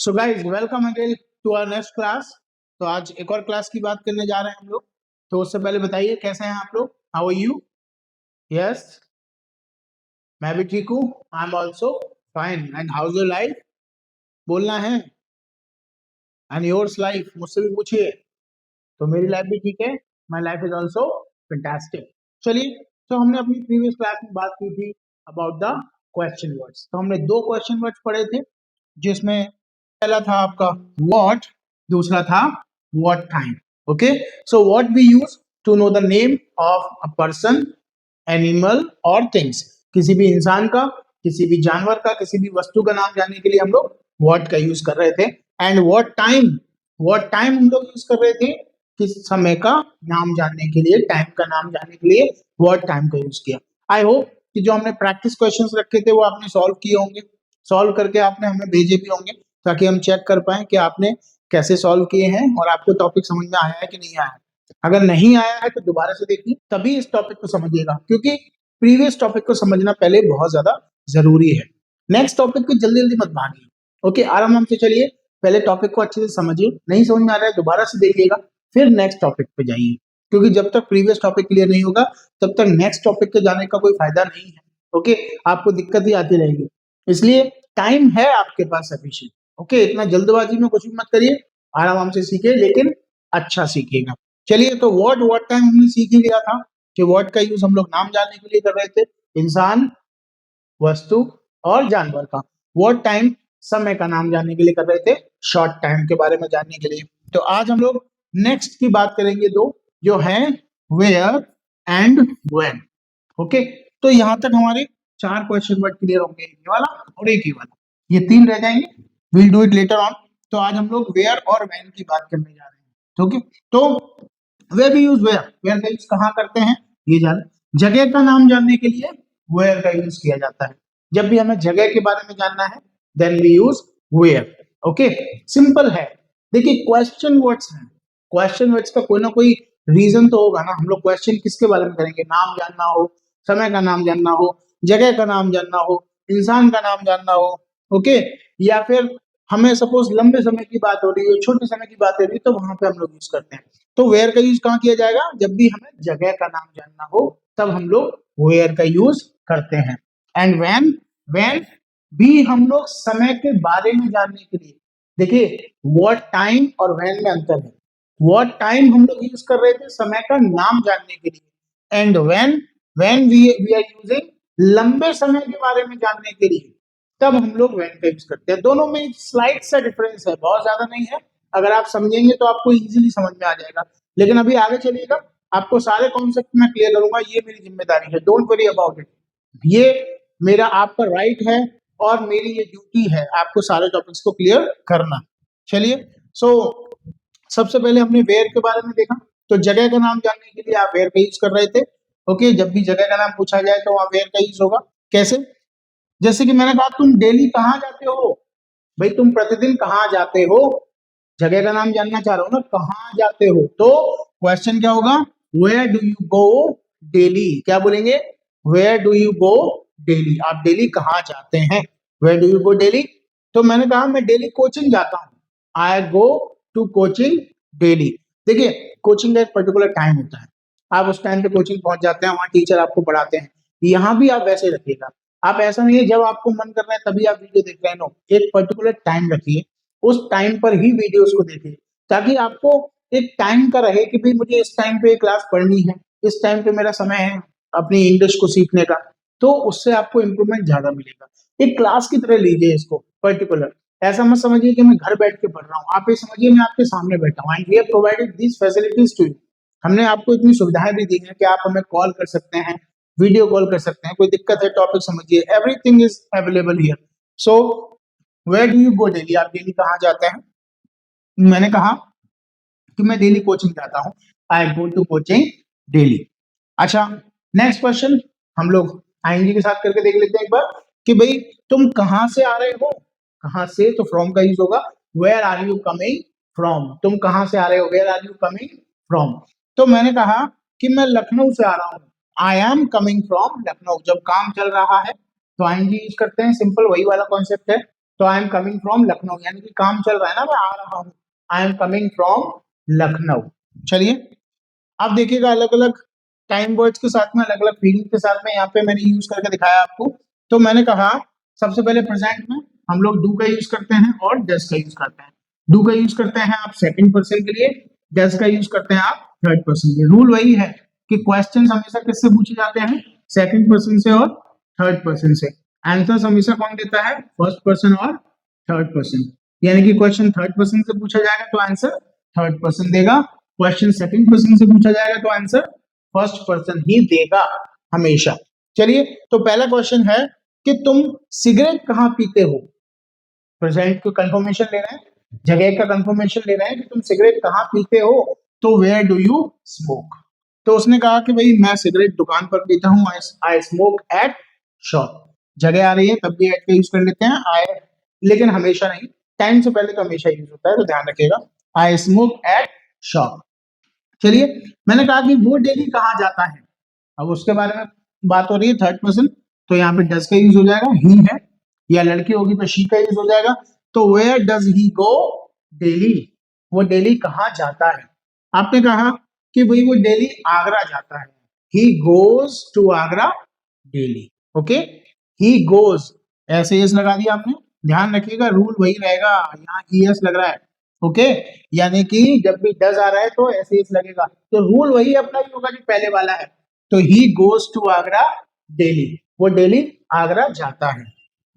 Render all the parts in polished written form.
So guys welcome again to our next class. तो आज एक और क्लास की बात करने जा रहे हैं हम लोग। तो उससे पहले बताइए कैसे हैं आप लोग, हाउ आर यू? यस, मैं भी ठीक हूँ, I am also fine. And how's your life बोलना है, एंड योर्स लाइफ मुझसे भी पूछिए। तो मेरी लाइफ भी ठीक है, my life is also fantastic. चलिए, तो हमने अपनी प्रीवियस क्लास में बात की थी अबाउट द क्वेश्चन वर्ड्स। तो हमने दो क्वेश्चन वर्ड्स पढ़े थे, जिसमें पहला था आपका व्हाट, दूसरा था what time. Okay, so what we use to know the name of a person, animal और थिंग्स। किसी भी इंसान का, किसी भी जानवर का, किसी भी वस्तु का नाम जानने के लिए हम लोग व्हाट का यूज कर रहे थे। एंड व्हाट टाइम हम लोग यूज कर रहे थे किस समय का नाम जानने के लिए, टाइम का नाम जानने के लिए व्हाट टाइम का यूज किया। आई होप कि जो हमने प्रैक्टिस क्वेश्चंस रखे थे वो आपने सॉल्व किए होंगे, सॉल्व करके आपने हमें भेजे भी होंगे, ताकि हम चेक कर पाए कि आपने कैसे सॉल्व किए हैं और आपको टॉपिक समझ में आया है कि नहीं आया है। अगर नहीं आया है तो दोबारा से देखिए, तभी इस टॉपिक को समझिएगा, क्योंकि प्रीवियस टॉपिक को समझना पहले बहुत ज्यादा जरूरी है। नेक्स्ट टॉपिक को जल्दी जल्दी मत भागिए, ओके, आराम से चलिए। पहले टॉपिक को अच्छे से समझिए, नहीं समझ में आ रहा है दोबारा से देखिएगा, फिर नेक्स्ट टॉपिक पे जाइए, क्योंकि जब तक प्रीवियस टॉपिक क्लियर नहीं होगा तब तक नेक्स्ट टॉपिक पे जाने का कोई फायदा नहीं है। ओके, आपको दिक्कत ही आती रहेगी। इसलिए टाइम है आपके पास सफिशिएंट। ओके, इतना जल्दबाजी में कुछ भी मत करिए, आराम से सीखिए, लेकिन अच्छा सीखिएगा। चलिए, तो व्हाट टाइम हमने सीख ही लिया था कि व्हाट का यूज हम लोग नाम जानने के लिए कर रहे थे, इंसान, वस्तु और जानवर का। व्हाट टाइम समय का नाम जानने के लिए कर रहे थे, शॉर्ट टाइम के बारे में जानने के लिए। तो आज हम लोग नेक्स्ट की बात करेंगे दो, जो है वेयर एंड व्हेन। ओके, तो यहां तक हमारे चार क्वेश्चन वर्ड क्लियर होंगे, ये वाला और एक ही वाला, ये तीन रह जाएंगे, will do it later on. तो आज हम लोग वेयर और व्हेन की बात करने जा रहे हैं। ओके, तो वेयर वी यूज वेयर का यूज कहाँ करते हैं ये जान, जगह का नाम जानने के लिए वेयर का यूज किया जाता है। जब भी हमें जगह के बारे में जानना है then we use where. Okay, simple है। देखिए, क्वेश्चन वर्ड्स हैं, क्वेश्चन वर्ड्स का कोई ना कोई रीजन तो होगा ना। हम लोग क्वेश्चन किसके बारे में करेंगे, नाम जानना हो, समय का नाम जानना हो, जगह का नाम जानना हो, इंसान का नाम जानना हो। ओके, या फिर हमें सपोज लंबे समय की बात हो रही है, छोटे समय की बात हो रही है, तो वहां पे हम लोग यूज करते हैं। तो वेयर का यूज कहाँ किया जाएगा, जब भी हमें जगह का नाम जानना हो तब हम लोग वेयर का यूज करते हैं। एंड व्हेन भी हम लोग समय के बारे में जानने के लिए, देखिए व्हाट टाइम और व्हेन में अंतर है। व्हाट टाइम हम लोग यूज कर रहे थे समय का नाम जानने के लिए, and when we are using लंबे समय के बारे में जानने के लिए, तब हम लोग व्हेन का यूज करते हैं। दोनों में एक स्लाइट सा डिफरेंस है, बहुत ज्यादा नहीं है। अगर आप समझेंगे तो आपको इजीली समझ में आ जाएगा। लेकिन अभी आगे चलिएगा, आपको सारे कॉन्सेप्ट मैं क्लियर करूंगा, ये मेरी जिम्मेदारी है, डोंट वरी अबाउट इट। ये मेरा आपका राइट है और मेरी ये ड्यूटी है आपको सारे टॉपिक्स को क्लियर करना। चलिए, सो सबसे पहले हमने वेयर के बारे में देखा। तो जगह का नाम जानने के लिए आप वेयर का यूज कर रहे थे। ओके, जब भी जगह का नाम पूछा जाए तो वहां वेयर का यूज होगा। कैसे? जैसे कि मैंने कहा, तुम डेली कहाँ जाते हो, भाई तुम प्रतिदिन कहाँ जाते हो, जगह का नाम जानना चाह रहा हूँ ना, कहाँ जाते हो। तो क्वेश्चन क्या होगा, where do you go daily. क्या बोलेंगे, where do you go daily, आप डेली कहाँ जाते हैं, where do you go daily. तो मैंने कहा मैं डेली कोचिंग जाता हूँ, I go to coaching daily. देखिए, कोचिंग का एक पर्टिकुलर टाइम होता है, आप उस टाइम पे कोचिंग पहुंच जाते हैं, वहां टीचर आपको पढ़ाते हैं। यहाँ भी आप वैसे रखिएगा, आप ऐसा नहीं है जब आपको मन कर रहा है तभी आप वीडियो देख रहे हैं। नो, एक पर्टिकुलर टाइम रखिए, उस टाइम पर ही वीडियोस को देखिए, ताकि आपको एक टाइम का रहे कि भाई मुझे इस टाइम पे क्लास पढ़नी है, इस टाइम पे मेरा समय है अपनी इंग्लिश को सीखने का। तो उससे आपको इम्प्रूवमेंट ज्यादा मिलेगा। एक क्लास की तरह लीजिए इसको पर्टिकुलर, ऐसा मत समझिए कि मैं घर बैठ के पढ़ रहा हूँ, आप ये समझिए मैं आपके सामने बैठा हूँ। And we have provided this facilities to you, हमने आपको इतनी सुविधाएं भी दी हैं कि आप हमें कॉल कर सकते हैं, वीडियो कॉल कर सकते हैं, कोई दिक्कत है टॉपिक समझिए, everything is available here. So where do you go daily, आप डेली कहाँ जाते हैं। मैंने कहा कि मैं डेली कोचिंग जाता हूँ, I go to coaching daily. अच्छा, नेक्स्ट क्वेश्चन हम लोग आईएनजी के साथ करके देख लेते हैं एक बार, कि भाई तुम कहाँ से आ रहे हो, कहाँ से, तो फ्रॉम का यूज होगा, where are you coming from, तुम कहाँ से आ रहे हो, where are you coming from. तो मैंने कहा कि मैं लखनऊ से आ रहा हूँ, I am coming from Lucknow. जब काम चल रहा है तो आईएनजी यूज करते हैं, सिंपल वही वाला कॉन्सेप्ट है। तो I am coming from Lucknow, यानी कि काम चल रहा है ना, मैं आ रहा हूँ, I am coming from Lucknow. चलिए अब देखिएगा अलग अलग टाइम वर्ड्स के साथ में, अलग अलग फीलिंग के साथ में यहाँ पे मैंने यूज करके दिखाया आपको। तो मैंने कहा सबसे पहले प्रेजेंट में हम लोग डू का यूज करते हैं और डज का यूज करते हैं। डू का यूज करते हैं आप सेकंड पर्सन के लिए, डज का यूज करते हैं आप थर्ड पर्सन के लिए। रूल वही है कि क्वेश्चन हमेशा किससे पूछे जाते हैं, सेकंड पर्सन से और थर्ड पर्सन से। आंसर हमेशा कौन देता है, फर्स्ट पर्सन और थर्ड पर्सन। यानी कि क्वेश्चन थर्ड पर्सन से पूछा जाएगा तो आंसर थर्ड पर्सन देगा, क्वेश्चन सेकंड पर्सन से पूछा जाएगा तो आंसर फर्स्ट पर्सन ही देगा हमेशा। चलिए तो पहला क्वेश्चन है कि तुम सिगरेट कहाँ पीते हो। प्रेजेंट को कंफर्मेशन ले रहे हैं, जगह का कंफर्मेशन ले रहे हैं कि तुम सिगरेट कहाँ पीते हो, तो वेयर डू यू स्मोक। तो उसने कहा कि भाई मैं सिगरेट दुकान पर पीता हूँ, आई स्मोक एट शॉप। जगह आ रही है तब भी एट का यूज कर लेते हैं, आई, लेकिन हमेशा नहीं, टाइम से पहले तो हमेशा यूज होता है, तो ध्यान रखिएगा, आई स्मोक एट शॉप। चलिए मैंने कहा कि वो डेली कहाँ जाता है, अब उसके बारे में बात हो रही है थर्ड पर्सन, तो यहाँ पे डज का यूज हो जाएगा, ही है, या लड़की होगी तो शी का यूज हो जाएगा। तो where does he go daily, वो डेली कहाँ जाता है। आपने कहा कि भाई वो डेली आगरा जाता है, he goes to Agra daily. Okay, he goes, ऐसे यस लगा दिया आपने, ध्यान रखिएगा रूल वही रहेगा, यहाँ ईएस लग रहा है। ओके, यानी कि जब भी डज आ रहा है तो ऐसे यस लगेगा, तो रूल वही अपना ही होगा जो पहले वाला है। तो he goes to Agra daily, वो डेली आगरा जाता है।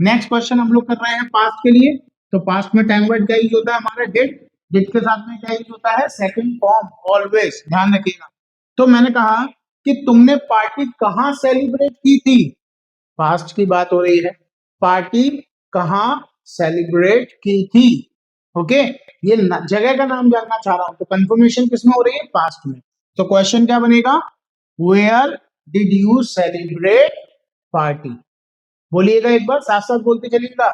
नेक्स्ट क्वेश्चन हम लोग कर रहे हैं पास्ट के लिए। तो पास्ट में टाइम वर्ड क्या यूज होता है हमारा, डिड। डिड के साथ में क्या यूज होता है, सेकंड फॉर्म ऑलवेज, ध्यान रखिएगा। तो मैंने कहा कि तुमने पार्टी कहाँ सेलिब्रेट की थी, पास्ट की बात हो रही है, पार्टी कहाँ सेलिब्रेट की थी। ओके, ये जगह का नाम जानना चाह रहा हूं, तो कंफर्मेशन किसमें हो रही है, पास्ट में। तो क्वेश्चन क्या बनेगा, where did you celebrate party. बोलिएगा एक बार, साथ साथ बोलते चलिएगा,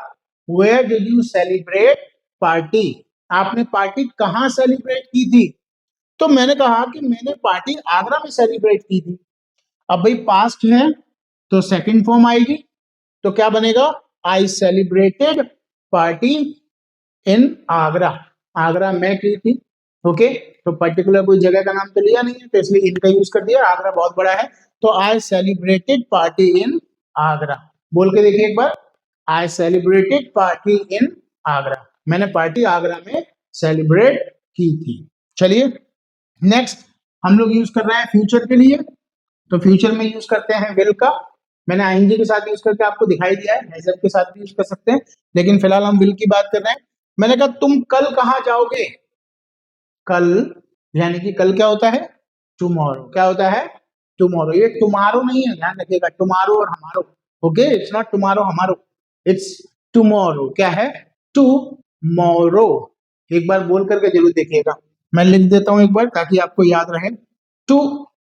where did you celebrate party, आपने पार्टी कहाँ सेलिब्रेट की थी। तो मैंने कहा कि मैंने पार्टी आगरा में सेलिब्रेट की थी। अब भाई पास्ट है तो सेकंड फॉर्म आएगी, तो क्या बनेगा, आई celebrated party in Agra, Agra में की थी। ओके, तो पर्टिकुलर कोई जगह का नाम तो लिया नहीं है, तो इसलिए इनका यूज कर दिया, आगरा बहुत बड़ा है, तो I celebrated party in Agra. बोल के देखिए एक बार, I celebrated party in Agra, मैंने पार्टी आगरा में सेलिब्रेट की थी। चलिए नेक्स्ट हम लोग यूज कर रहे हैं फ्यूचर के लिए। तो फ्यूचर में यूज करते हैं विल का, मैंने आईएनजी के साथ यूज करके आपको दिखाई दिया है, हैजअप के साथ भी यूज कर सकते हैं, लेकिन फिलहाल हम विल की बात कर रहे हैं। मैंने कहा तुम कल कहाँ जाओगे, कल, यानी कि कल क्या होता है, टुमारो, क्या होता है, टुमारो। ये टुमारो नहीं है, ध्यान रखिएगा, टुमारो और हमारो, ओके, इट्स नॉट टुमारो हमारो, इट्स टुमारो। क्या है, टुमारो। एक बार बोल करके जरूर देखिएगा, मैं लिख देता हूं एक बार ताकि आपको याद रहे, टुमारो,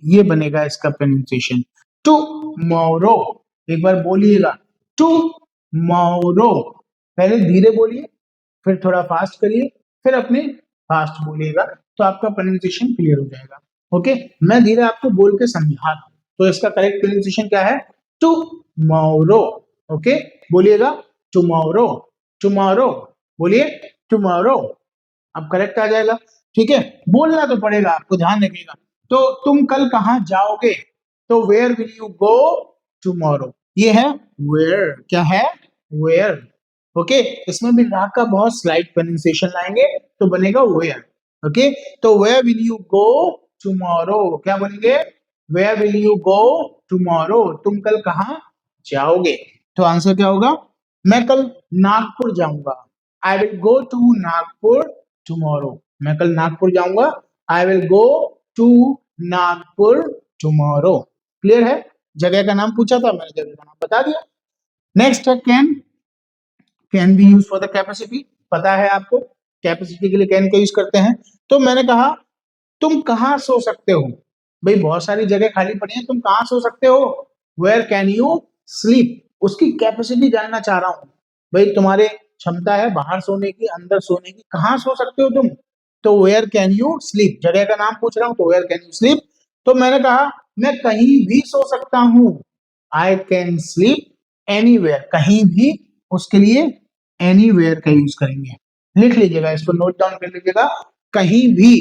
ये बनेगा इसका प्रोनाउंसिएशन, टुमारो। एक बार बोलिएगा, टुमारो, पहले धीरे बोलिए, फिर थोड़ा फास्ट करिए, फिर अपने फास्ट बोलिएगा, तो आपका प्रोनाउंसिएशन क्लियर हो जाएगा। ओके, मैं धीरे आपको बोल के समझा रहा हूं, तो इसका करेक्ट प्रोनाउंसिएशन क्या है, टुमारो। ओके, बोलिएगा टुमारो, टुमारो, बोलिए टुमारो, अब करेक्ट आ जाएगा। ठीक है, बोलना तो पड़ेगा आपको, ध्यान रखिएगा। तो तुम कल कहाँ जाओगे, तो where will you go tomorrow, ये है वेयर, क्या है, वेयर। ओके, इसमें भी रा का बहुत स्लाइट प्रोनाउंसिएशन लाएंगे तो बनेगा वेयर। ओके, तो where will you go tomorrow, क्या बोलेंगे, where will you go tomorrow, तुम कल कहाँ जाओगे। तो आंसर क्या होगा, मैं कल नागपुर जाऊंगा, I will go to Nagpur tomorrow, मैं कल नागपुर जाऊंगा, I will go to Nagpur tomorrow. Clear है, जगह का नाम पूछा था, मैंने जगह का नाम बता दिया। नेक्स्ट है can, can be use for the capacity, पता है आपको, कैपेसिटी के लिए कैन का यूज करते हैं। तो मैंने कहा तुम कहाँ सो सकते हो, भाई बहुत सारी जगह खाली पड़ी है, तुम कहाँ सो सकते हो, वेयर कैन यू स्लीप, उसकी कैपेसिटी जानना चाह रहा हूं, भाई तुम्हारे क्षमता है बाहर सोने की, अंदर सोने की, कहाँ सो सकते हो तुम, तो वेयर कैन यू स्लीप, जगह का नाम पूछ रहा हूं, तो वेयर कैन यू स्लीप। तो मैंने कहा मैं कहीं भी सो सकता हूं, आई कैन स्लीप एनीवेयर, कहीं भी, उसके लिए एनीवेयर का यूज करेंगे। लिख लीजिएगा, इसको नोट डाउन कर लीजिएगा, कहीं भी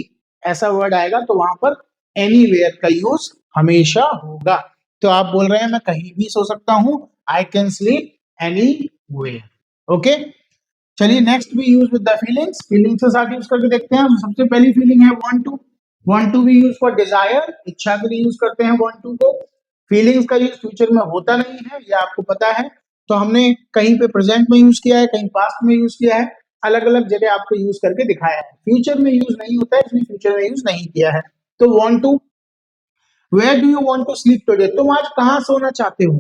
ऐसा वर्ड आएगा तो वहां पर एनीवेयर का यूज हमेशा होगा। तो आप बोल रहे हैं मैं कहीं भी सो सकता हूं, I can sleep anywhere. Okay, चलिए नेक्स्ट भी use with the feelings, feelings के साथ यूज करके देखते हैं। सबसे पहली फीलिंग है वांट टू। वांट टू भी यूज फॉर डिजायर, इच्छा के लिए यूज करते हैं वांट टू को। फीलिंग्स का यूज फ्यूचर में होता नहीं है, ये आपको पता है, तो हमने कहीं पे प्रेजेंट में यूज किया है, कहीं पास्ट में यूज किया है, अलग अलग जगह आपको यूज करके दिखाया है। फ्यूचर में यूज नहीं होता है, इसलिए फ्यूचर में यूज नहीं किया है। तो want to, where do you want to sleep today, तुम आज कहाँ सोना चाहते हो।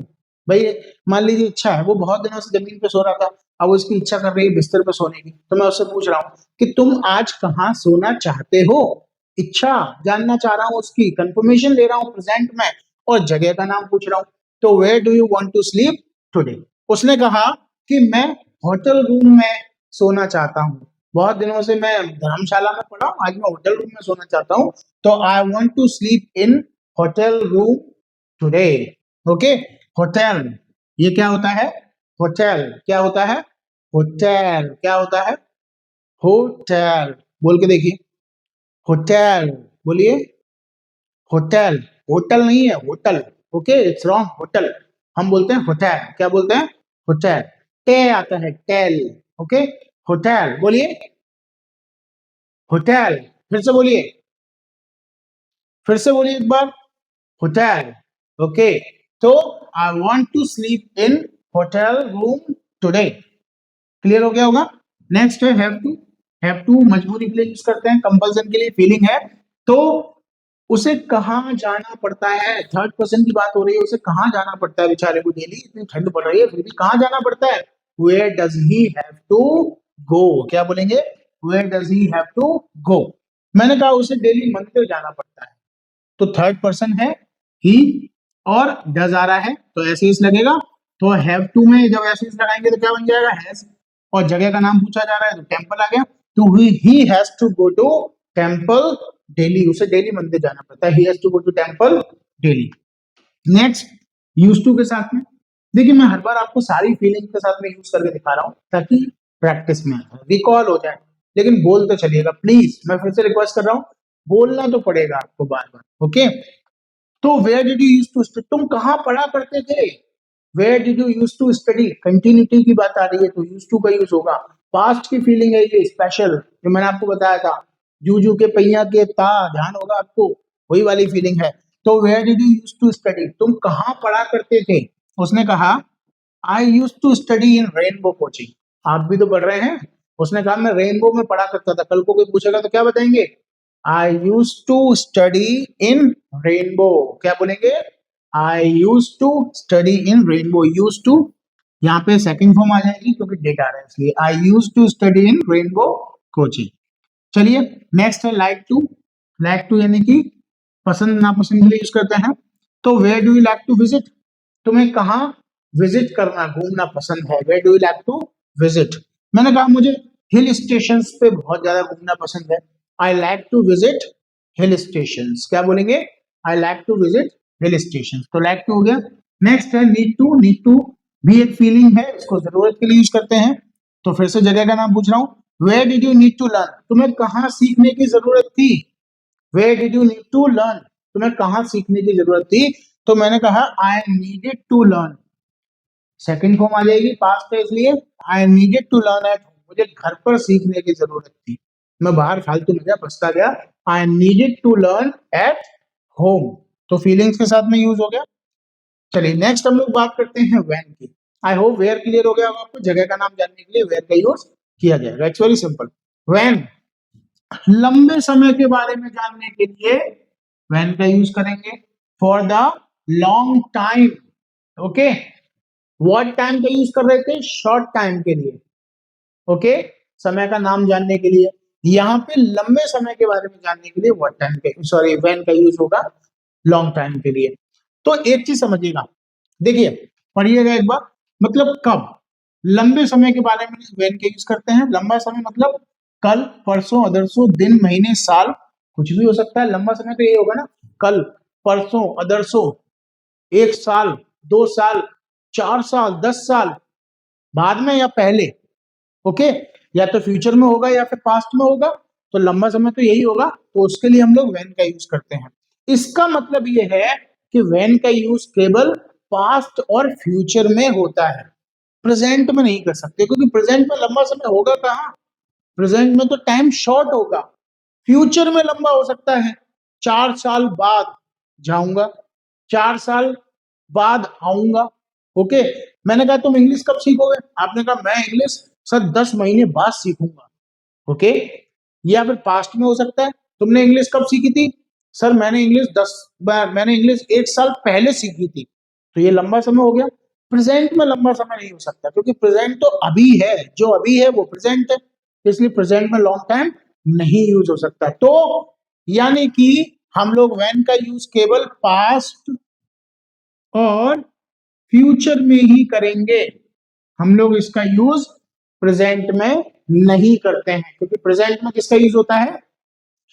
भाई मान लीजिए इच्छा है, वो बहुत दिनों से जमीन पे सो रहा था, अब उसकी इच्छा कर रही है बिस्तर पे सोने की, तो मैं उससे पूछ रहा हूँ कि तुम आज कहाँ सोना चाहते हो। इच्छा जानना चाह रहा हूँ, उसकी कंफर्मेशन ले रहा हूँ प्रेजेंट में, और जगह का नाम पूछ रहा हूँ। तो where do you want to sleep today, उसने कहा कि मैं होटल रूम में सोना चाहता हूँ। बहुत दिनों से मैं धर्मशाला में पड़ा हूँ, आज मैं होटल रूम में सोना चाहता हूँ, तो I want to sleep in hotel room today. Okay, hotel, ये क्या होता है, होटल क्या होता है, होटल क्या होता है, होटल, बोल के देखिए, होटल बोलिए, होटल, होटल नहीं है hotel. Okay, it's wrong, hotel हम बोलते हैं होटल, क्या बोलते हैं, होटल, टे आता है टेल। ओके, होटल बोलिए, होटल, फिर से बोलिए, फिर से बोलिए एक बार, होटल। ओके, तो I want to sleep in hotel room today. Clear हो गया होगा। नेक्स्ट है हैव टू। हैव टू मजबूरी के लिए यूज करते हैं, कंपल्सन के लिए फीलिंग है, तो उसे कहाँ जाना पड़ता है, थर्ड पर्सन की बात हो रही है, उसे कहाँ जाना पड़ता है बेचारे को, डेली इतनी ठंड पड़ रही है फिर भी कहाँ जाना पड़ता है, where does he have to go, क्या बोलेंगे, where does he have to go. मैंने कहा उसे डेली मंदिर जाना पड़ता है, तो थर्ड पर्सन है ही, और डज आ रहा है तो ऐसे ही लगेगा। तो हैव टू में जब ऐसे ही लगाएंगे तो क्या बन जाएगा, हैज, और जगह का नाम पूछा जा रहा है तो टेम्पल आ गया। तो he has to go to temple daily, उसे डेली मंदिर जाना पड़ता है, he has to go to temple daily. Next, use to के साथ में, देखिए मैं हर बार आपको सारी फीलिंग के साथ में यूज करके दिखा रहा हूं ताकि प्रैक्टिस में रिकॉल हो जाए, लेकिन बोल तो चलिएगा प्लीज, मैं फिर से रिक्वेस्ट कर रहा हूं, बोलना तो पड़ेगा आपको बार बार। ओके, तो where did you use to study, तुम कहाँ पढ़ा करते थे, where did you use to study, continuity की बात आ रही है तो यूज टू का यूज होगा। पास्ट की फीलिंग है ये स्पेशल, जो मैंने आपको बताया था, जू जू के पहिया के ता, ध्यान होगा आपको, वही वाली फीलिंग है। तो where did you use to study, तुम कहाँ पढ़ा करते थे, उसने कहा I use to study in Rainbow coaching, आप भी तो पढ़ रहे हैं, उसने कहा मैं रेनबो में पढ़ा करता था। कल को कोई पूछेगा तो क्या बताएंगे, I use to study in Rainbow, क्या बोलेंगे, I use to study in Rainbow. Use to यहाँ पे सेकंड फॉर्म आ जाएगी क्योंकि डेट आ रहा है इसलिए, I use to study in Rainbow coaching. चलिए नेक्स्ट है लाइक टू। लाइक टू यानी कि पसंद नापसंद के लिए यूज करते हैं। तो where do you like to visit, तुम्हें कहाँ विजिट करना घूमना पसंद है, where do you like to visit. मैंने कहा मुझे हिल स्टेशन पे बहुत ज्यादा घूमना पसंद है, I like to visit hill station, क्या बोलेंगे, I like to visit hill station. तो लाइक टू हो गया। नेक्स्ट है नीड टू। नीड टू भी एक फीलिंग है, इसको जरूरत के लिए यूज करते हैं, तो फिर से जगह का नाम पूछ रहा हूँ, where did you need to learn, तुम्हें कहाँ सीखने की जरूरत थी, where did you need to learn, तुम्हें कहाँ सीखने की जरूरत थी। तो मैंने कहा I needed to learn, second form आ जाएगी, पास्ट है इसलिए, I needed to learn at home, मुझे घर पर सीखने की जरूरत थी, मैं बाहर फालतू में गया फंसता गया, I needed to learn at home. तो फीलिंग्स के साथ में यूज हो गया। चलिए नेक्स्ट हम लोग बात करते हैं व्हेन की। आई होप वेयर क्लियर हो गया होगा आपको, जगह का नाम जानने के लिए वेयर का यूज किया जाएगा, इट्स वेरी सिंपल। व्हेन, लंबे समय के बारे में जानने के लिए व्हेन का यूज करेंगे, for the long time. Okay, what time का यूज कर रहे थे, शॉर्ट टाइम के लिए। ओके, समय का नाम जानने के लिए, यहाँ पे लंबे समय के बारे में जानने के लिए व्हाट टाइम के, सॉरी व्हेन का यूज होगा लॉन्ग टाइम के लिए। तो एक चीज समझिएगा, देखिए पढ़िएगा एक बार, मतलब कब, लंबे समय के बारे में व्हेन का यूज करते हैं, लंबा समय मतलब कल परसों अदरसों दिन महीने साल कुछ भी हो सकता है, लंबा समय तो ये होगा ना, कल परसों अदरसों एक साल 2 साल, 4 साल, 10 साल बाद में या पहले, ओके, या तो फ्यूचर में होगा या फिर पास्ट में होगा, तो लंबा समय तो यही होगा, तो उसके लिए हम लोग व्हेन का यूज करते हैं। इसका मतलब ये है कि व्हेन का यूज केवल पास्ट और फ्यूचर में होता है, प्रेजेंट में नहीं कर सकते, क्योंकि प्रेजेंट में लंबा समय होगा कहाँ, प्रेजेंट में तो टाइम शॉर्ट होगा, फ्यूचर में लंबा हो सकता है, 4 साल बाद जाऊंगा, 4 साल बाद आऊंगा, ओके। मैंने कहा तुम इंग्लिश कब सीखोगे, आपने कहा मैं इंग्लिश सर 10 महीने बाद सीखूंगा, ओके। या फिर पास्ट में हो सकता है, तुमने इंग्लिश कब सीखी थी, सर मैंने इंग्लिश 1 साल पहले सीखी थी, तो ये लंबा समय हो गया। प्रेजेंट में लंबा समय नहीं हो सकता, क्योंकि प्रेजेंट तो अभी है, जो अभी है वो प्रेजेंट है, इसलिए प्रेजेंट में लॉन्ग टाइम नहीं यूज हो सकता। तो यानी कि हम लोग व्हेन का यूज केवल पास्ट और फ्यूचर में ही करेंगे, हम लोग इसका यूज प्रेजेंट में नहीं करते हैं, क्योंकि प्रेजेंट में किसका यूज होता है,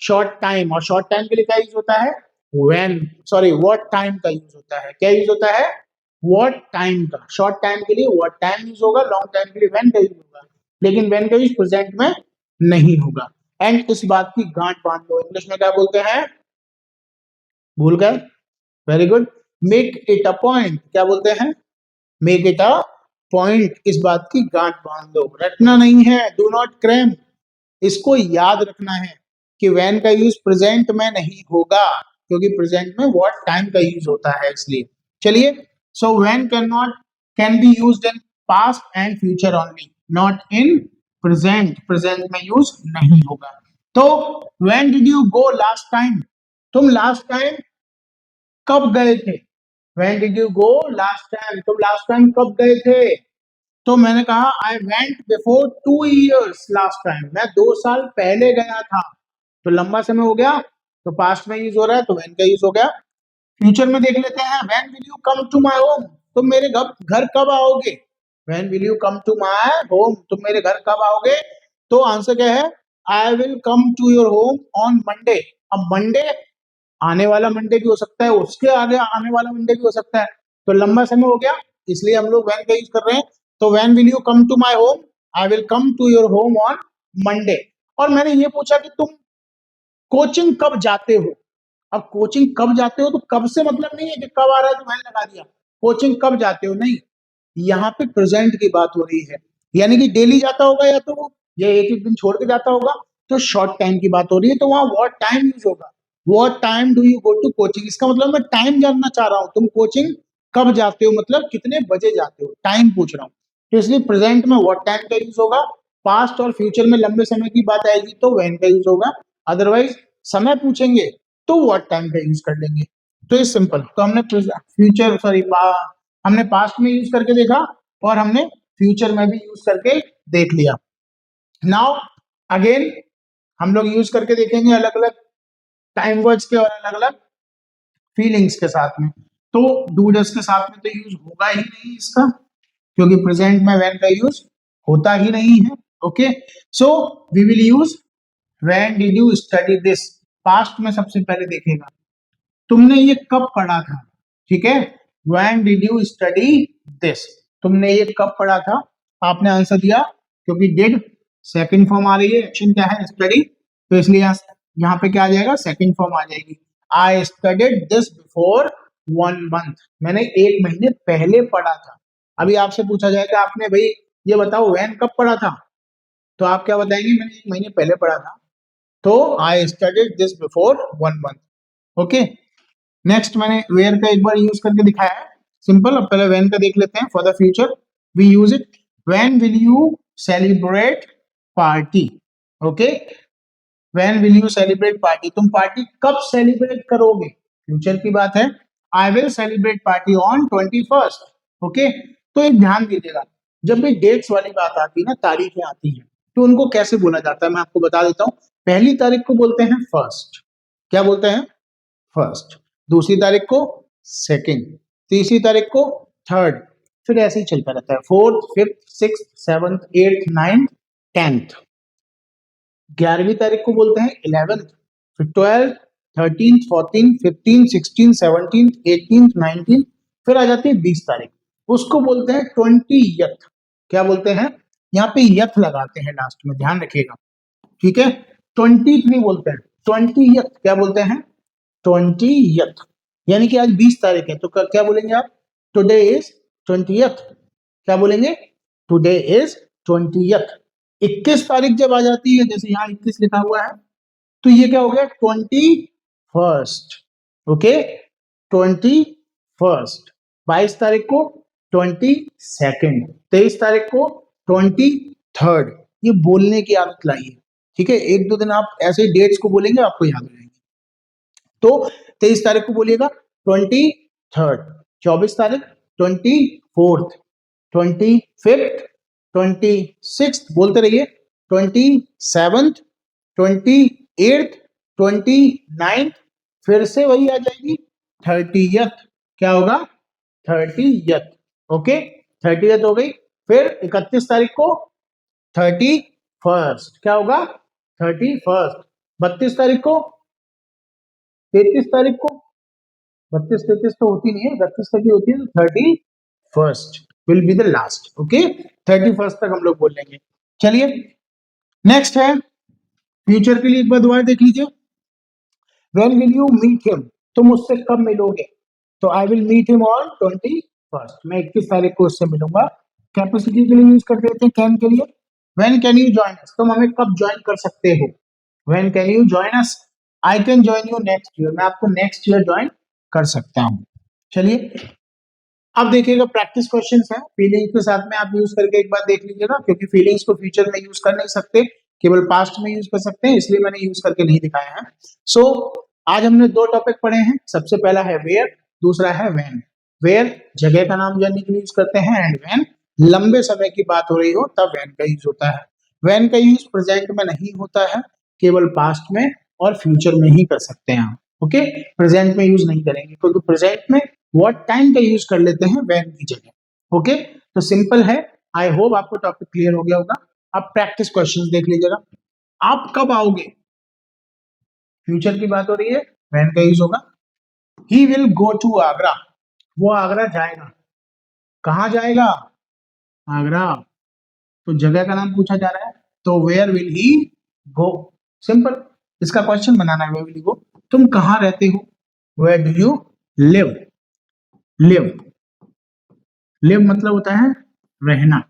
शॉर्ट टाइम, और शॉर्ट टाइम के लिए क्या यूज होता है, व्हाट टाइम का यूज होता है, क्या यूज होता है, व्हाट टाइम का, शॉर्ट टाइम के लिए व्हाट टाइम यूज होगा, लॉन्ग टाइम के लिए व्हेन का यूज होगा, लेकिन व्हेन का यूज प्रेजेंट में नहीं होगा। एंड इस बात की गांठ बांध लो, इंग्लिश में क्या बोलते हैं, भूल गए, very good, make it a point, क्या बोलते हैं, मेक इट अ पॉइंट, इस बात की गांठ बांध दो, रटना नहीं है, डू नॉट क्रैम, इसको याद रखना है कि व्हेन का यूज प्रेजेंट में नहीं होगा, क्योंकि प्रेजेंट में व्हाट टाइम का यूज होता है, इसलिए। चलिए, so when can be used in past and future only, not in present, present में यूज नहीं होगा। तो when did you go last time, तुम लास्ट टाइम कब गए थे, when did you go last time, तुम लास्ट टाइम कब गए थे, तो मैंने कहा I went before 2 years last time, मैं 2 साल पहले गया था, तो लंबा समय हो गया, तो पास्ट में यूज हो रहा है, तो व्हेन का यूज हो गया। फ्यूचर में देख लेते हैं, when will you come to my home, तुम मेरे घर कब आओगे, when will you come to my home, तुम मेरे घर कब आओगे, तो आंसर क्या है, I will come to your home on Monday. अब मंडे आने वाला मंडे भी हो सकता है, उसके आगे आने वाला मंडे भी हो सकता है, तो लंबा समय हो गया, इसलिए हम लोग व्हेन का यूज कर रहे हैं। तो when will you come to my home, I will come to your home on Monday. और मैंने ये पूछा कि तुम कोचिंग कब जाते हो, अब कोचिंग कब जाते हो, तो कब से मतलब नहीं है कि कब आ रहा है तो मैंने लगा दिया, कोचिंग कब जाते हो, नहीं, यहाँ पे प्रेजेंट की बात हो रही है, यानी कि डेली जाता होगा या तो वो ये एक एक दिन छोड़ के जाता होगा, तो शॉर्ट टाइम की बात हो रही है, तो वहां व्हाट टाइम यूज होगा, what time do you go to coaching, इसका मतलब मैं टाइम जानना चाह रहा हूँ, तुम कोचिंग कब जाते हो, मतलब कितने बजे जाते हो, टाइम पूछ रहा हूँ, तो इसलिए प्रेजेंट में व्हाट टाइम का यूज होगा, पास्ट और फ्यूचर में लंबे समय की बात आएगी तो व्हेन का यूज होगा, अदरवाइज समय पूछेंगे तो व्हाट टाइम का यूज कर लेंगे। तो ये सिंपल, तो हमने फ्यूचर हमने पास्ट में यूज करके देखा और हमने फ्यूचर में भी यूज करके देख लिया। नाउ अगेन हम लोग यूज करके देखेंगे अलग अलग टाइम वर्ड्स के और अलग अलग फीलिंग्स के साथ में। तो डू डस के साथ में तो यूज होगा ही नहीं इसका, क्योंकि प्रेजेंट में व्हेन का यूज होता ही नहीं है, okay. So we will use when did you study this, past में सबसे पहले देखेगा, तुमने ये कब पढ़ा था, ठीक है, when did you study this, तुमने ये कब पढ़ा था, आपने आंसर दिया, क्योंकि डिड सेकंड फॉर्म आ रही है, एक्शन क्या है, स्टडी, तो इसलिए यहाँ पे क्या आ जाएगा, सेकंड फॉर्म आ जाएगी, I studied this before 1 month, मैंने 1 महीने पहले पढ़ा था। अभी आपसे पूछा जाएगा आपने भाई ये बताओ व्हेन कब पढ़ा था, तो आप क्या बताएंगे, मैंने 1 महीने पहले पढ़ा था, तो I studied this before 1 month, okay. Next मैंने वेयर का एक बार यूज करके दिखाया है, सिंपल, अब पहले व्हेन का देख लेते हैं, for the future we use it, when will you celebrate party, okay, when will you celebrate party, तुम पार्टी कब सेलिब्रेट करोगे, फ्यूचर की बात है, I will celebrate party on 21st, okay. तो एक ध्यान दीजिएगा, जब भी डेट्स वाली बात आती है ना, तारीखें आती हैं, तो उनको कैसे बोला जाता है मैं आपको बता देता हूँ। पहली तारीख को बोलते हैं फर्स्ट, क्या बोलते हैं, फर्स्ट, दूसरी तारीख को सेकंड, तीसरी तारीख को थर्ड, फिर ऐसे ही चलता रहता है, fourth, fifth, six, seventh, eighth, ninth, 10th, 11वीं तारीख को बोलते हैं 11th, फिर 12th, 13th, 14th, 15th, 16th, 17th, 18th, 19th, फिर आ जाती है 20 तारीख, उसको बोलते हैं 20th। क्या बोलते हैं? यहाँ पे यथ लगाते हैं लास्ट में, ध्यान रखिएगा, ठीक है। 20 नहीं बोलते हैं, 20th क्या बोलते हैं? 20th, यानी कि आज 20 तारीख है, तो क्या बोलेंगे आप? Today is 20th। क्या बोलेंगे? Today is 20th। 21 तारीख जब आ जाती है, जैसे यहाँ 21 लिखा हुआ है, तो ये क्या हो गया? 21st। Okay, 21st। 22 तारीख को 22nd, 23 तारीख को 23rd। ये बोलने की आदत लाइए, ठीक है। एक दो दिन आप ऐसे डेट्स को बोलेंगे, आपको याद रहेंगे। तो 23 तारीख को बोलिएगा 23rd, 24 तारीख 24th, 25th, 26th बोलते रहिए, 27th, 28th, 29th, फिर से वही आ जाएगी 30th। क्या होगा? 30th। ओके, 30th हो गई। फिर 31 तारीख को 31st। क्या होगा? 31st। 32 तारीख को, 33 तारीख को, 32 33 तो होती नहीं है, 32 तक ही होती है, तो 31st will be the last. Okay, 31st तक हम लोग बोल लेंगे। चलिए नेक्स्ट है, फ्यूचर के लिए एक बार दोबारा देख लीजिए। When will you meet him? तुम उससे कब मिलोगे? तो I will meet him on 21st। मैं 21 तारीख को उससे मिलूंगा। कैपेसिटी के लिए यूज कर देते हैं कैन के लिए। When can you join us? तुम हमें कब ज्वाइन कर सकते हो? When can you join us? I can join you next year. मैं आपको नेक्स्ट ईयर ज्वाइन कर सकता हूं। चलिए अब देखिएगा, प्रैक्टिस क्वेश्चंस हैं, फीलिंग्स के साथ में आप यूज करके एक बार देख लीजिएगा, क्योंकि फीलिंग्स को फ्यूचर में यूज कर नहीं सकते, केवल पास्ट में यूज कर सकते हैं, इसलिए मैंने यूज करके नहीं दिखाया है। सो आज हमने दो टॉपिक पढ़े हैं। सबसे पहला है वेयर, दूसरा है व्हेन। वेयर जगह का नाम जानने के लिए यूज करते हैं, एंड व्हेन लंबे समय की बात हो रही हो तब व्हेन का यूज होता है। व्हेन का यूज प्रेजेंट में नहीं होता है, केवल पास्ट में और फ्यूचर में ही कर सकते हैं आप। ओके, प्रेजेंट में यूज नहीं करेंगे, क्योंकि प्रेजेंट में व्हाट टाइम का यूज कर लेते हैं व्हेन की जगह। ओके, तो सिंपल है। आई होप आपको टॉपिक क्लियर हो गया होगा। अब प्रैक्टिस क्वेश्चंस देख लीजिएगा। आप कब आओगे? फ्यूचर की बात हो रही है, व्हेन का यूज होगा। He will go to Agra. वो आगरा जाएगा। कहाँ जाएगा? आगरा। तो जगह का नाम पूछा जा रहा है, तो where will he go. Simple, इसका क्वेश्चन बनाना है। वेयर विल ही गो, तुम कहाँ रहते हो? Where do you live? Live, live मतलब होता है रहना,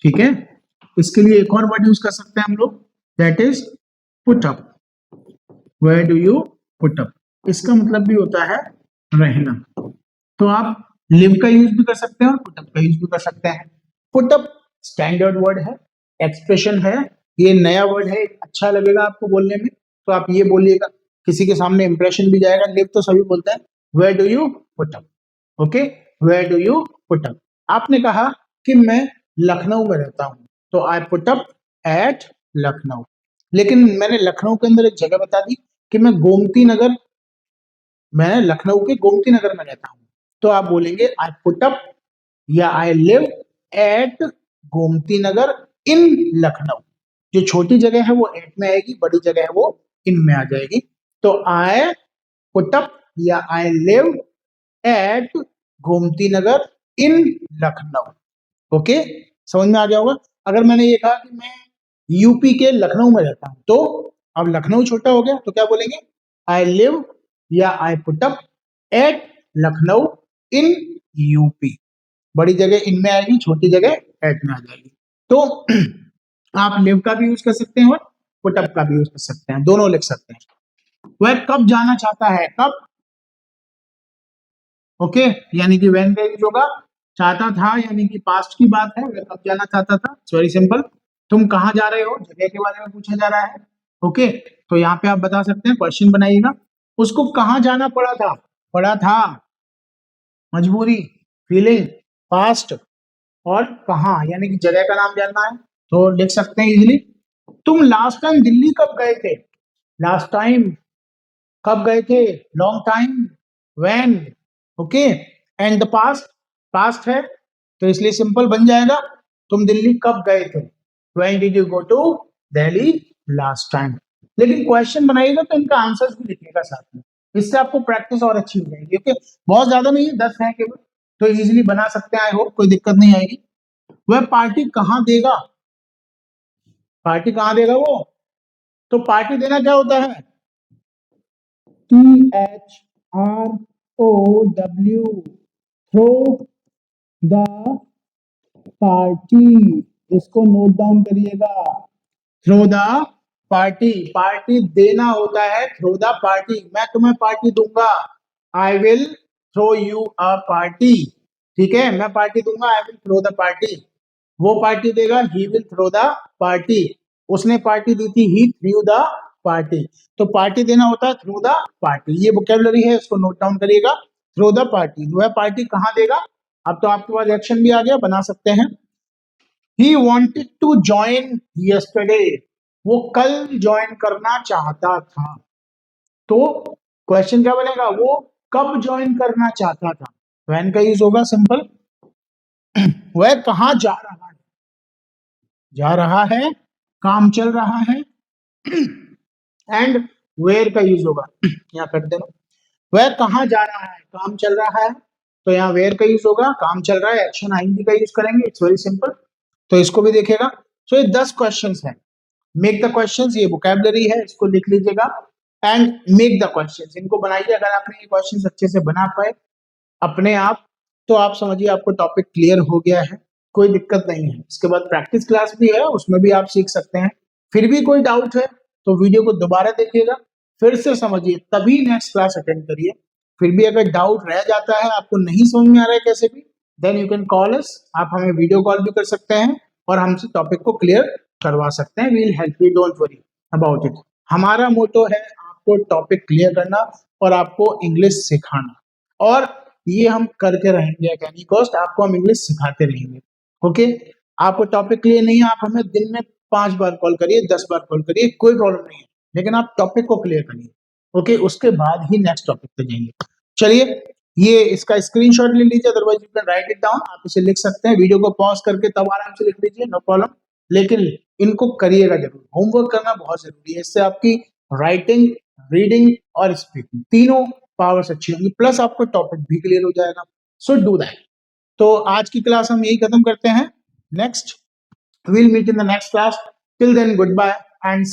ठीक है। इसके लिए एक और वर्ड यूज कर सकते हैं हम लोग, that is put up. Where do you put up, इसका मतलब भी होता है रहना। तो आप लिव का यूज भी कर सकते हैं और पुट अप का यूज भी कर सकते हैं। पुट अप स्टैंडर्ड वर्ड है, एक्सप्रेशन है, ये नया वर्ड है, अच्छा लगेगा आपको बोलने में, तो आप ये बोलिएगा, किसी के सामने इंप्रेशन भी जाएगा। लिव तो सभी बोलते हैं। Where do you put up? Okay, where do you put up? आपने कहा कि मैं लखनऊ में रहता हूं, तो I put up at Lucknow. लेकिन मैंने लखनऊ के अंदर एक जगह बता दी कि मैं गोमती नगर, मैं लखनऊ के गोमती नगर में रहता हूं, तो आप बोलेंगे आई पुट अप या I live at Gomti Nagar इन लखनऊ। जो छोटी जगह है वो एट में आएगी, बड़ी जगह है वो इन में आ जाएगी। तो आई पुट अप या I live at Gomti Nagar in Lucknow. Okay, समझ में आ गया होगा। अगर मैंने ये कहा कि मैं यूपी के लखनऊ में रहता हूं, तो अब लखनऊ छोटा हो गया, तो क्या बोलेंगे? आई लिव या आई put up at Lucknow in UP. बड़ी जगह इन में आएगी, छोटी जगह एट में आ जाएगी। तो आप लिव का भी यूज कर सकते हैं और पुट अप का भी यूज कर सकते हैं, दोनों लिख सकते हैं। वह कब जाना चाहता है? कब? ओके, यानी कि व्हेन का यूज होगा। चाहता था यानी कि पास्ट की बात है, वह कब जाना चाहता था, वेरी सिंपल। तुम कहाँ जा रहे हो? जगह के बारे में पूछा जा रहा है। ओके, तो यहाँ पे आप बता सकते हैं, क्वेश्चन बनाइएगा। उसको कहाँ जाना पड़ा था? पड़ा था, मजबूरी, फीलिंग, पास्ट, और कहाँ यानी कि जगह का नाम जानना है, तो लिख सकते हैं इजीली। तुम लास्ट टाइम दिल्ली कब गए थे? लास्ट टाइम कब गए थे? Long time, when. Okay, and the past, past है, तो इसलिए सिंपल बन जाएगा, तुम दिल्ली कब गए थे? When did you go to Delhi last time. लेकिन क्वेश्चन बनाइएगा तो इनका आंसर्स भी लिखिएगा साथ में, इससे आपको प्रैक्टिस और अच्छी हो जाएगी। ओके, बहुत ज्यादा नहीं है, 10 है केवल, तो इजीली बना सकते हैं। आई होप कोई दिक्कत नहीं आएगी। वह पार्टी कहाँ देगा, पार्टी कहाँ देगा वो, तो पार्टी देना क्या होता है, THROW, थ्रो द पार्टी, इसको नोट डाउन करिएगा। थ्रो द पार्टी, पार्टी देना होता है थ्रो द पार्टी। मैं तुम्हें पार्टी दूंगा, I will throw you a party. ठीक है, मैं पार्टी दूंगा, I will throw the party. वो पार्टी देगा, he will throw the party. उसने पार्टी दी थी, ही थ्रू द पार्टी। तो पार्टी देना होता है थ्रू द पार्टी। ये वोकैबुलरी है, इसको नोट डाउन करिएगा। थ्रू द पार्टी, वह पार्टी कहाँ देगा। अब तो आपके पास एक्शन भी आ गया, बना सकते हैं। He wanted to join yesterday, वो कल ज्वाइन करना चाहता था। तो क्वेश्चन क्या बनेगा, वो कब ज्वाइन करना चाहता था। व्हेन का यूज होगा सिंपल। वह कहाँ जा रहा है, जा रहा है, काम चल रहा है। एंड वेयर का यूज होगा, यहाँ कर देना। वह कहाँ जा रहा है, काम चल रहा है, तो यहाँ वेयर का यूज होगा। काम चल रहा है, एक्शन आईएनजी का यूज करेंगे। It's very simple. तो इसको भी देखेगा। सो ये 10 क्वेश्चंस हैं। मेक द क्वेश्चंस, ये वोकैबुलरी है, इसको लिख लीजिएगा। एंड मेक द क्वेश्चंस, इनको बनाइए। अगर आपने ये क्वेश्चंस अच्छे से बना पाए अपने आप, तो आप समझिए आपको टॉपिक क्लियर हो गया है, कोई दिक्कत नहीं है। इसके बाद प्रैक्टिस क्लास भी है, उसमें भी आप सीख सकते हैं। फिर भी कोई डाउट है तो वीडियो को दोबारा देखिएगा, फिर से समझिए, तभी नेक्स्ट क्लास अटेंड करिए। फिर भी अगर डाउट रह जाता है, आपको नहीं समझ में आ रहा है कैसे भी, then you can call us. आप हमें वीडियो कॉल भी कर सकते हैं और हमसे टॉपिक को क्लियर करवा सकते हैं। We will help you, don't worry about it. हमारा मोटो है आपको टॉपिक क्लियर करना और आपको इंग्लिश सिखाना, और ये हम करके रहेंगे एट एनी कॉस्ट। आपको हम इंग्लिश सिखाते रहेंगे। ओके, आपको टॉपिक क्लियर नहीं है, आप हमें दिन में 5 बार कॉल करिए, 10 बार कॉल करिए, कोई प्रॉब्लम नहीं है, लेकिन आप टॉपिक को क्लियर करिए। ओके, उसके बाद ही नेक्स्ट टॉपिक पे जाएंगे। चलिए, ये इसका स्क्रीनशॉट ले लीजिए, otherwise you can write it down. आप इसे लिख सकते हैं, वीडियो को पॉज करके तब आराम से लिख लीजिए, नो प्रॉब्लम। लेकिन इनको करिएगा जरूर, होमवर्क करना बहुत जरूरी है। इससे आपकी राइटिंग, रीडिंग और स्पीकिंग तीनों पावर्स अच्छी होंगी, प्लस आपको टॉपिक भी क्लियर हो जाएगा। So do that. तो आज की क्लास हम यही खत्म करते हैं। Next, we'll meet in the next class. Till then, goodbye and